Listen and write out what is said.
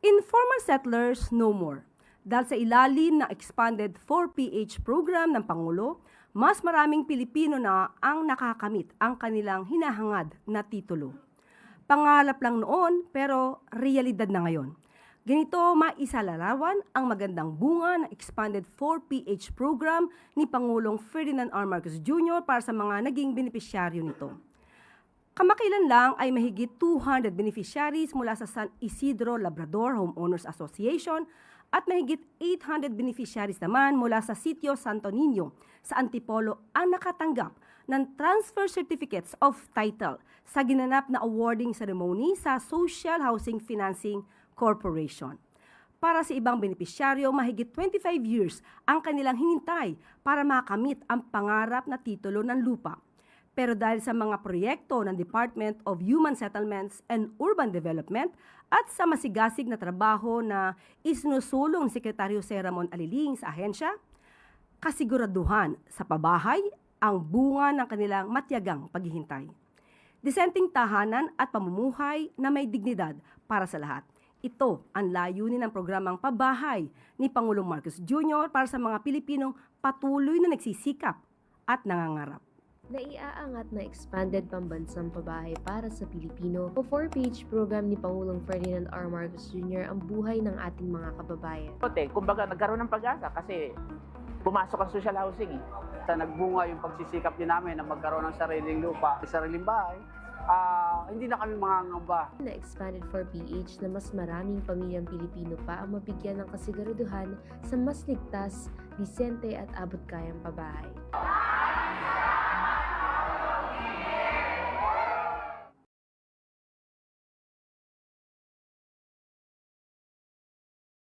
Informal settlers no more. Dahil sa ilalim ng expanded 4PH program ng Pangulo, mas maraming Pilipino na ang nakakamit ang kanilang hinahangad na titulo. Pangarap lang noon pero realidad na ngayon. Ganito maisalarawan ang magandang bunga ng expanded 4PH program ni Pangulong Ferdinand R. Marcos Jr. para sa mga naging benepisyaryo nito. Kamakailan lang ay mahigit 200 beneficiaries mula sa San Isidro Labrador Homeowners Association at mahigit 800 beneficiaries naman mula sa Sitio Santo Niño sa Antipolo ang nakatanggap ng Transfer Certificates of Title sa ginanap na awarding ceremony sa Social Housing Financing Corporation. Para sa ibang benepisyaryo, mahigit 25 years ang kanilang hinintay para makamit ang pangarap na titulo ng lupa. Pero dahil sa mga proyekto ng Department of Human Settlements and Urban Development at sa masigasig na trabaho na isinusulong ni Sekretaryo Jose Ramon Aliling sa ahensya, kasiguraduhan sa pabahay ang bunga ng kanilang matiyagang paghihintay. Disenteng tahanan at pamumuhay na may dignidad para sa lahat. Ito ang layunin ng programang Pabahay ni Pangulong Marcos Jr. para sa mga Pilipinong patuloy na nagsisikap at nangangarap. Naiaangat na expanded pambansang pabahay para sa Pilipino o 4-page program ni Pangulong Ferdinand R. Marcos Jr. ang buhay ng ating mga kababayan. Kumbaga nagkaroon ng pag-asa kasi pumasok ang social housing eh. Nagbunga yung pagsisikap din namin na magkaroon ng sariling lupa, sariling bahay. Hindi na kami mangangamba. Na expanded 4PH na mas maraming pamilyang Pilipino pa ang mabigyan ng kasiguraduhan sa mas ligtas, disente at abot-kayang pabahay.